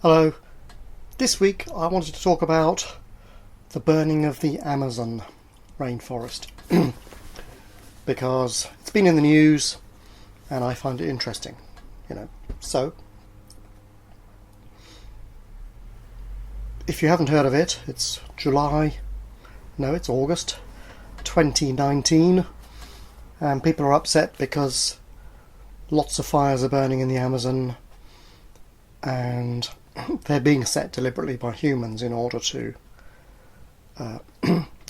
Hello. This week I wanted to talk about the burning of the Amazon rainforest because it's been in the news and I find it interesting, So, if you haven't heard of it, it's August 2019, and people are upset because lots of fires are burning in the Amazon and they're being set deliberately by humans in order to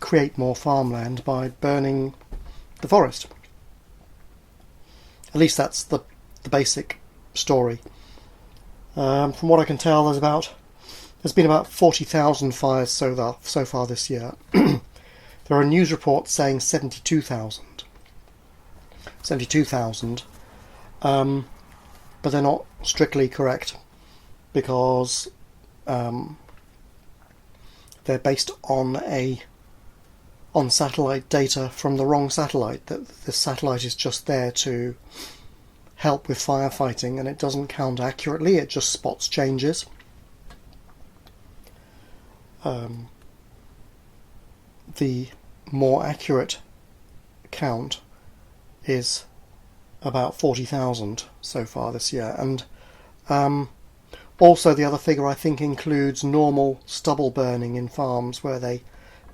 create more farmland by burning the forest. At least that's the basic story. From what I can tell, there's been about 40,000 fires so far this year. There are news reports saying 72,000. But they're not strictly correct, because they're based on satellite data from the wrong satellite. That the satellite is just there to help with firefighting, and it doesn't count accurately. It just spots changes. The more accurate count is about 40,000 so far this year, and also the other figure I think includes normal stubble burning in farms where they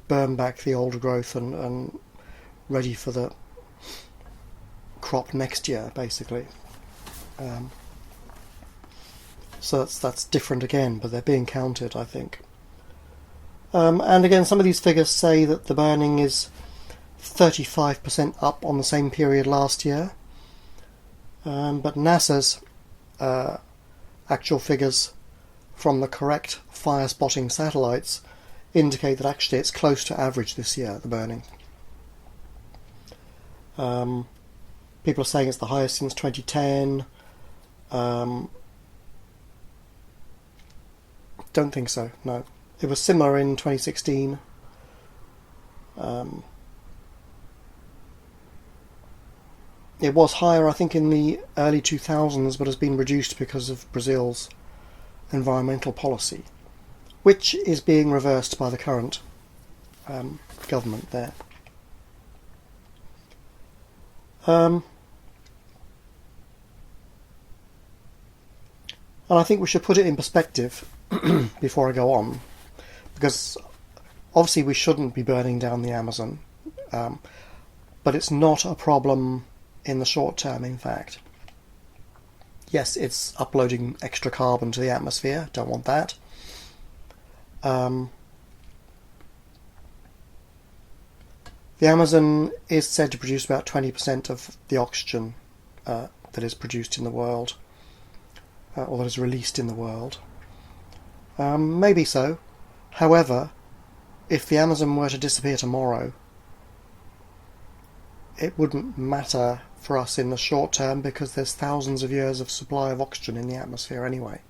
burn back the old growth and ready for the crop next year, basically. So that's different again, but they're being counted, I think. And again, some of these figures say that the burning is 35% up on the same period last year. But NASA's actual figures from the correct fire spotting satellites indicate that actually it's close to average this year, the burning. People are saying it's the highest since 2010. Don't think so, no. It was similar in 2016. It was higher, I think, in the early 2000s, but has been reduced because of Brazil's environmental policy, which is being reversed by the current government there. And I think we should put it in perspective before I go on, because obviously we shouldn't be burning down the Amazon, but it's not a problem in the short term, in fact. Yes, it's uploading extra carbon to the atmosphere, don't want that. The Amazon is said to produce about 20% of the oxygen that is produced in the world, or that is released in the world. Maybe so. However, if the Amazon were to disappear tomorrow, it wouldn't matter for us in the short term, because there's thousands of years of supply of oxygen in the atmosphere anyway.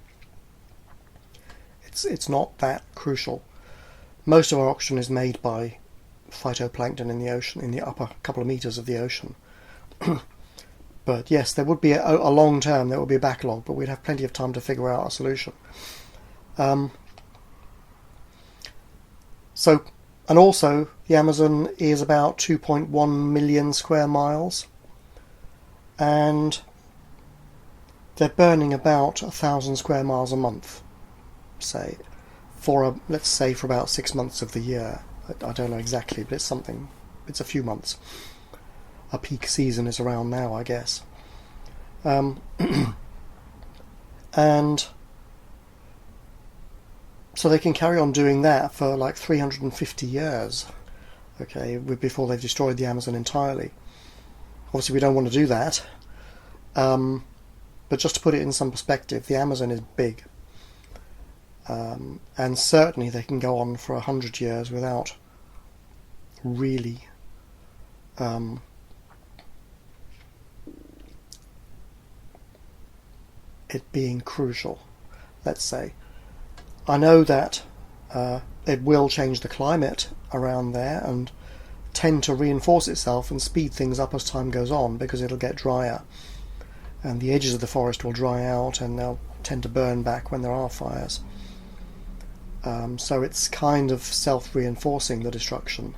It's not that crucial. Most of our oxygen is made by phytoplankton in the ocean, in the upper couple of meters of the ocean. But yes, there would be a long term, there would be a backlog, but we'd have plenty of time to figure out a solution. And also, the Amazon is about 2.1 million square miles, and they're burning about 1,000 square miles a month, let's say for about 6 months of the year. I don't know exactly, but it's a few months. A peak season is around now, I guess. And so they can carry on doing that for like 350 years, before they've destroyed the Amazon entirely. Obviously we don't want to do that, but just to put it in some perspective, the Amazon is big, and certainly they can go on for 100 years without really it being crucial, let's say. I know that it will change the climate around there and tend to reinforce itself and speed things up as time goes on, because it'll get drier and the edges of the forest will dry out and they'll tend to burn back when there are fires. So it's kind of self-reinforcing, the destruction.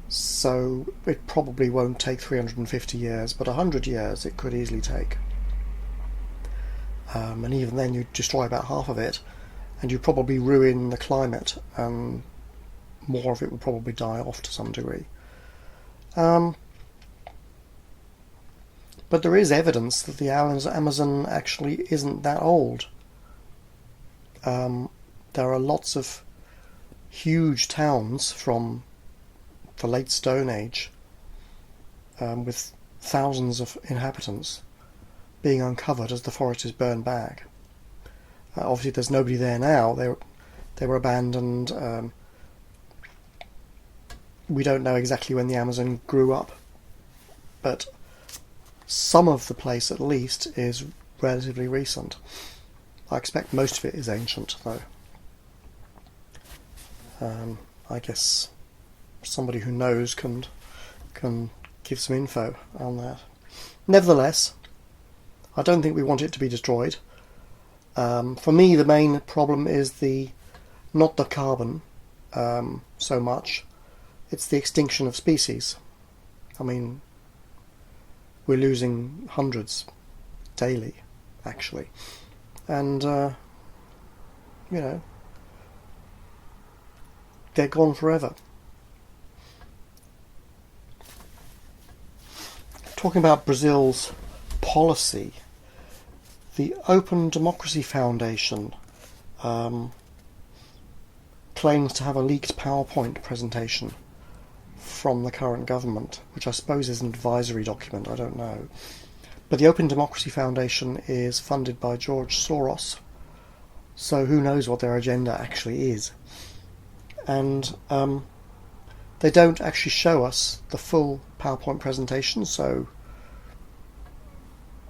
So it probably won't take 350 years, but 100 years it could easily take. And even then you destroy about half of it, and you probably ruin the climate, and more of it will probably die off to some degree. But there is evidence that the Amazon actually isn't that old. There are lots of huge towns from the late Stone Age with thousands of inhabitants being uncovered as the forest is burned back. Obviously there's nobody there now. They were abandoned. We don't know exactly when the Amazon grew up, but some of the place at least is relatively recent. I expect most of it is ancient though. I guess somebody who knows can give some info on that. Nevertheless, I don't think we want it to be destroyed. For me, the main problem is not the carbon so much. It's the extinction of species. I mean, we're losing hundreds daily, actually, and they're gone forever. Talking about Brazil's policy, the Open Democracy Foundation claims to have a leaked PowerPoint presentation from the current government, which I suppose is an advisory document, I don't know. But the Open Democracy Foundation is funded by George Soros, so who knows what their agenda actually is. And they don't actually show us the full PowerPoint presentation, so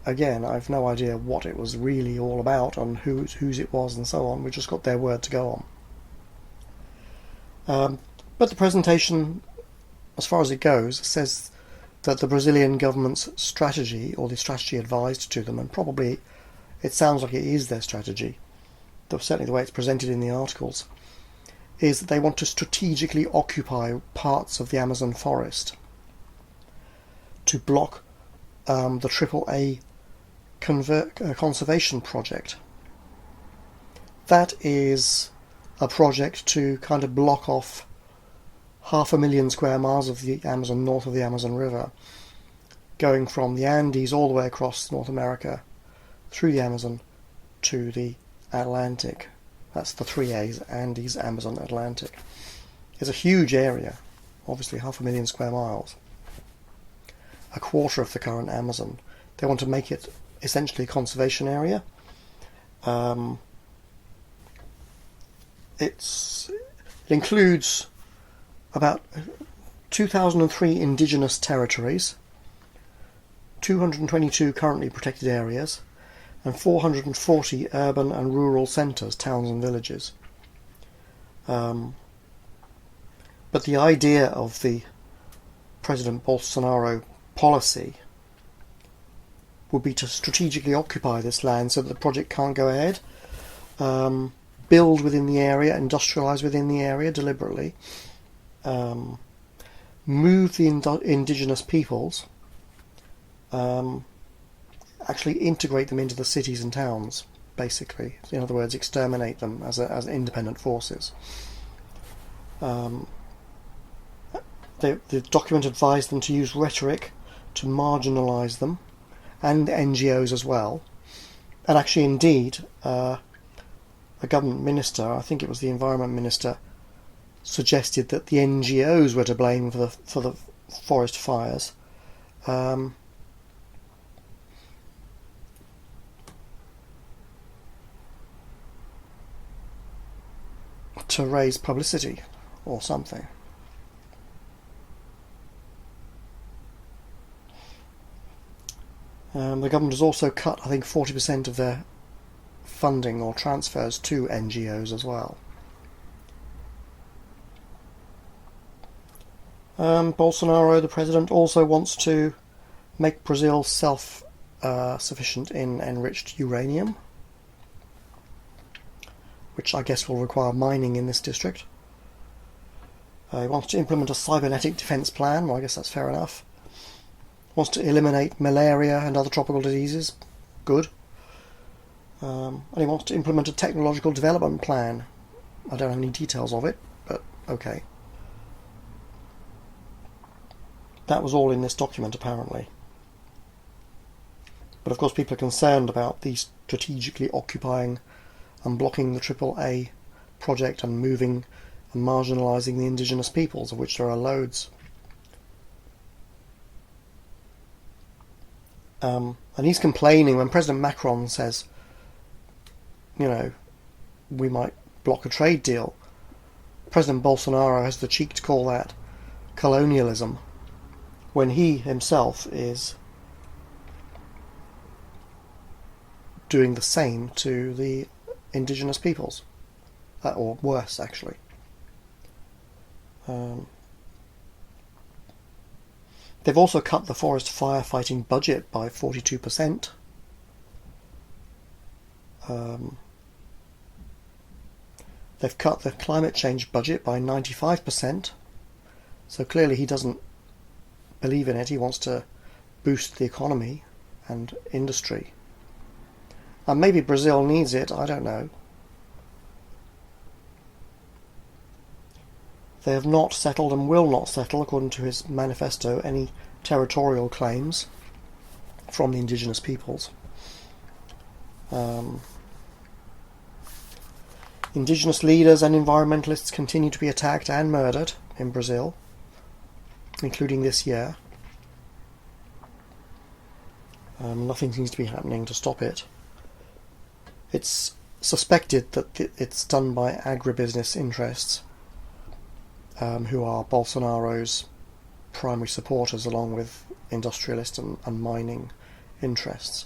again, I've no idea what it was really all about and whose it was and so on. We just got their word to go on. But the presentation, as far as it goes, says that the Brazilian government's strategy, or the strategy advised to them, and probably it sounds like it is their strategy, certainly the way it's presented in the articles, is that they want to strategically occupy parts of the Amazon forest to block the AAA conservation project. That is a project to kind of block off 500,000 square miles of the Amazon north of the Amazon River, going from the Andes all the way across North America, through the Amazon to the Atlantic. That's the three A's: Andes, Amazon, Atlantic. It's a huge area, obviously 500,000 square miles, a quarter of the current Amazon. They want to make it essentially a conservation area. It includes about 2,003 indigenous territories, 222 currently protected areas, and 440 urban and rural centres, towns and villages. But the idea of the President Bolsonaro policy would be to strategically occupy this land so that the project can't go ahead, build within the area, industrialise within the area deliberately, move the indigenous peoples, actually integrate them into the cities and towns, basically. In other words, exterminate them as independent forces. The document advised them to use rhetoric to marginalise them, and NGOs as well. And actually, indeed, a government minister, I think it was the Environment Minister, suggested that the NGOs were to blame for the forest fires. To raise publicity or something. The government has also cut, I think, 40% of their funding or transfers to NGOs as well. Bolsonaro, the president, also wants to make Brazil self-sufficient in enriched uranium. which I guess will require mining in this district. He wants to implement a cybernetic defence plan. Well, I guess that's fair enough. Wants to eliminate malaria and other tropical diseases. Good. And he wants to implement a technological development plan. I don't have any details of it, but okay. That was all in this document, apparently. But of course people are concerned about these strategically occupying and blocking the AAA project and moving and marginalising the indigenous peoples, of which there are loads. And he's complaining when President Macron says, you know, we might block a trade deal. President Bolsonaro has the cheek to call that colonialism, when he himself is doing the same to the indigenous peoples, or worse actually. They've also cut the forest firefighting budget by 42%. They've cut the climate change budget by 95%. So clearly he doesn't believe in it. He wants to boost the economy and industry. And maybe Brazil needs it, I don't know. They have not settled and will not settle, according to his manifesto, any territorial claims from the indigenous peoples. Indigenous leaders and environmentalists continue to be attacked and murdered in Brazil, including this year. Nothing seems to be happening to stop it. It's suspected that it's done by agribusiness interests, who are Bolsonaro's primary supporters, along with industrialist and mining interests.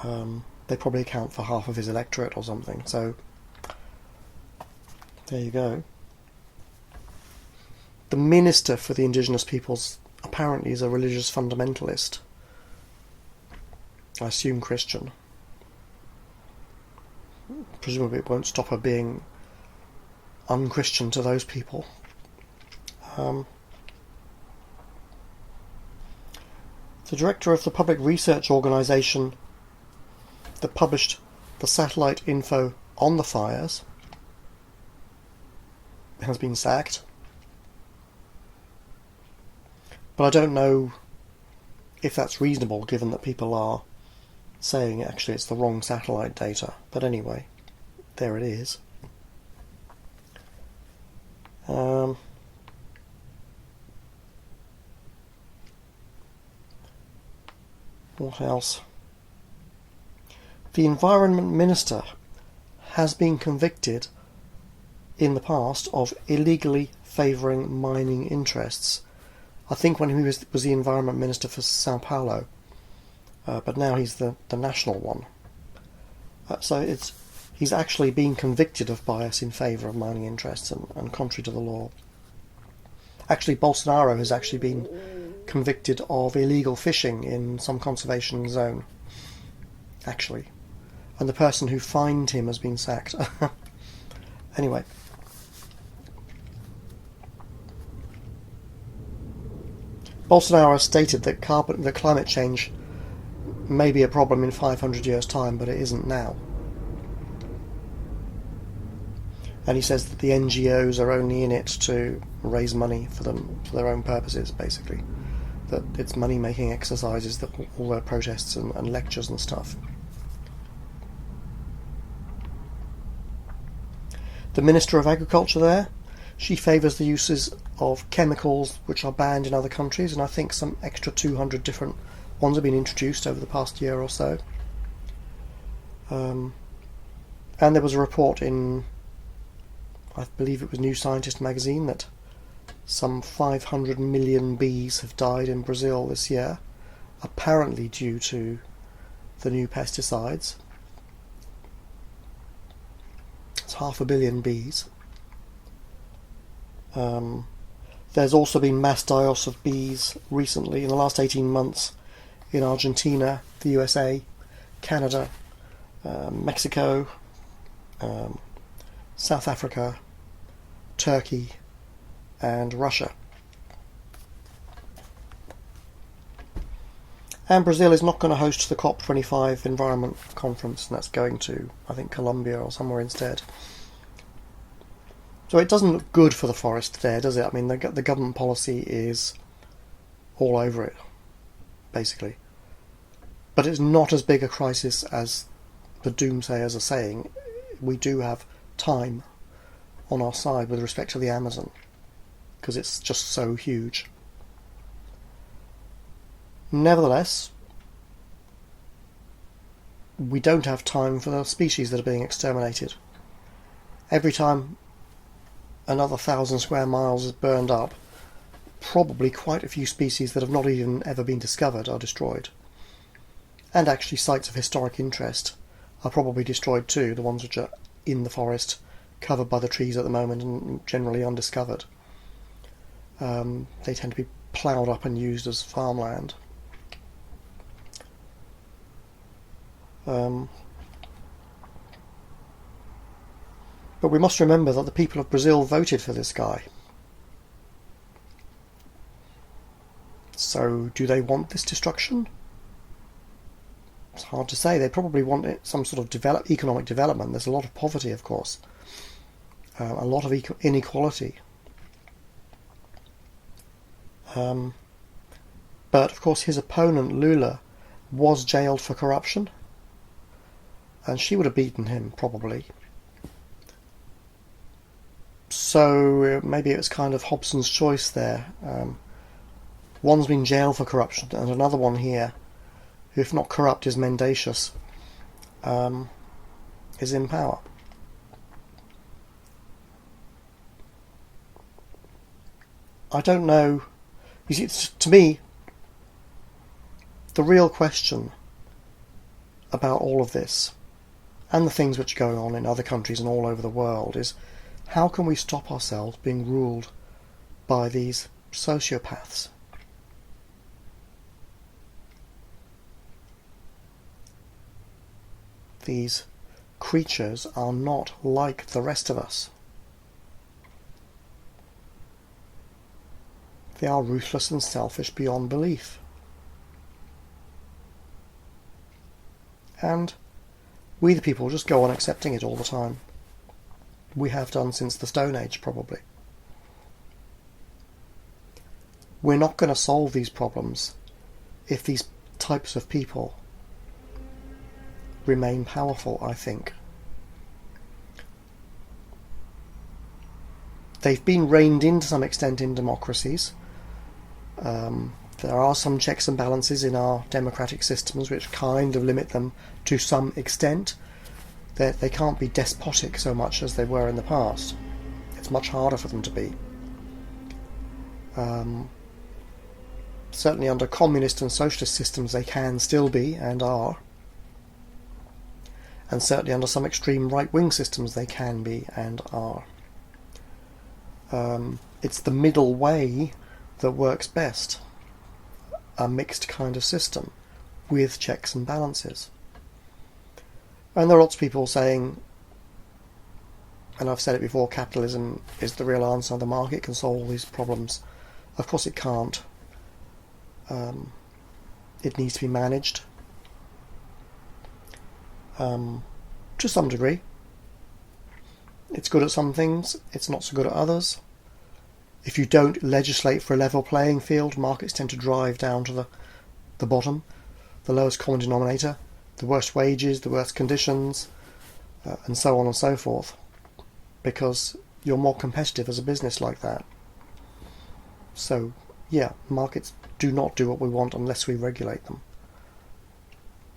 They probably account for half of his electorate or something, so there you go. The minister for the indigenous peoples apparently is a religious fundamentalist. I assume Christian. Presumably it won't stop her being unchristian to those people. The director of the public research organisation that published the satellite info on the fires has been sacked. But I don't know if that's reasonable, given that people are saying actually it's the wrong satellite data. But anyway, there it is. What else? The Environment Minister has been convicted in the past of illegally favouring mining interests. I think when he was the Environment Minister for Sao Paulo, but now he's the national one. So he's actually been convicted of bias in favour of mining interests and contrary to the law. Actually, Bolsonaro has actually been convicted of illegal fishing in some conservation zone, actually. And the person who fined him has been sacked. Anyway. Bolsonaro has stated that climate change may be a problem in 500 years' time, but it isn't now. And he says that the NGOs are only in it to raise money for their own purposes, basically. That it's money-making exercises, that all their protests and lectures and stuff. The Minister of Agriculture there, she favours the uses of chemicals which are banned in other countries, and I think some extra 200 different ones have been introduced over the past year or so. And there was a report in, I believe it was New Scientist magazine, that some 500 million bees have died in Brazil this year, apparently due to the new pesticides. It's 500 million bees. There's also been mass die-offs of bees recently, in the last 18 months, in Argentina, the USA, Canada, Mexico, South Africa, Turkey, and Russia. And Brazil is not going to host the COP25 Environment Conference, and that's going to, I think, Colombia or somewhere instead. So it doesn't look good for the forest there, does it? I mean, the government policy is all over it, basically. But it's not as big a crisis as the doomsayers are saying. We do have time on our side with respect to the Amazon, because it's just so huge. Nevertheless, we don't have time for the species that are being exterminated. Every time another 1,000 square miles is burned up, probably quite a few species that have not even ever been discovered are destroyed. And actually sites of historic interest are probably destroyed too, the ones which are in the forest, covered by the trees at the moment and generally undiscovered. They tend to be ploughed up and used as farmland. But we must remember that the people of Brazil voted for this guy. So do they want this destruction? It's hard to say. They probably want some sort of economic development. There's a lot of poverty, of course. A lot of inequality. But of course his opponent, Lula, was jailed for corruption. And she would have beaten him, probably. So maybe it was kind of Hobson's choice there. One's been jailed for corruption, and another one here, who if not corrupt is mendacious, is in power. I don't know. You see, to me, the real question about all of this, and the things which are going on in other countries and all over the world, is how can we stop ourselves being ruled by these sociopaths? These creatures are not like the rest of us. They are ruthless and selfish beyond belief. And we the people just go on accepting it all the time. We have done since the Stone Age, probably. We're not going to solve these problems if these types of people remain powerful, I think. They've been reined in to some extent in democracies. There are some checks and balances in our democratic systems which kind of limit them to some extent. They can't be despotic so much as they were in the past. It's much harder for them to be. Certainly under communist and socialist systems they can still be, and are. And certainly under some extreme right-wing systems they can be, and are. It's the middle way that works best. A mixed kind of system with checks and balances. And there are lots of people saying, and I've said it before, capitalism is the real answer, the market can solve all these problems. Of course it can't. It needs to be managed to some degree. It's good at some things, it's not so good at others. If you don't legislate for a level playing field, markets tend to drive down to the bottom, the lowest common denominator, the worst wages, the worst conditions, and so on and so forth, because you're more competitive as a business like that. So, yeah, markets do not do what we want unless we regulate them.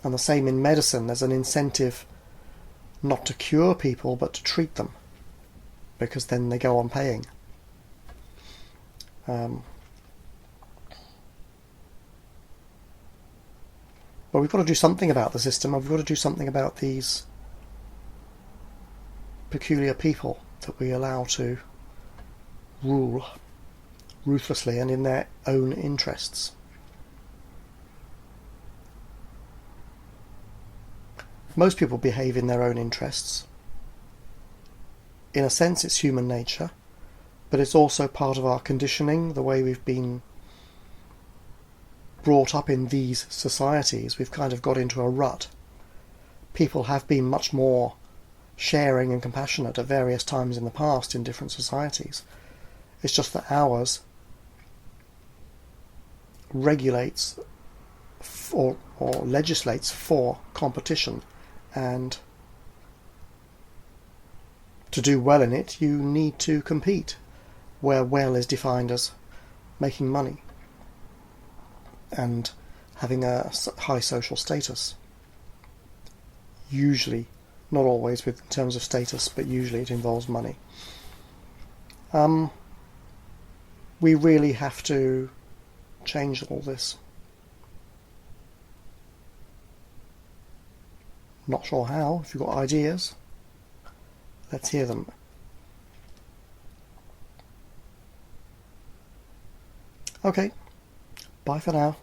And the same in medicine. There's an incentive not to cure people, but to treat them, because then they go on paying. But we've got to do something about the system, and we've got to do something about these peculiar people that we allow to rule ruthlessly and in their own interests. Most people behave in their own interests. in a sense it's human nature, but it's also part of our conditioning, the way we've been brought up in these societies. We've kind of got into a rut. People have been much more sharing and compassionate at various times in the past in different societies. It's just that ours regulates or legislates for competition, and to do well in it you need to compete, where well is defined as making money and having a high social status. Usually, not always in terms of status, but usually it involves money. We really have to change all this. Not sure how. If you've got ideas, let's hear them. Okay, bye for now.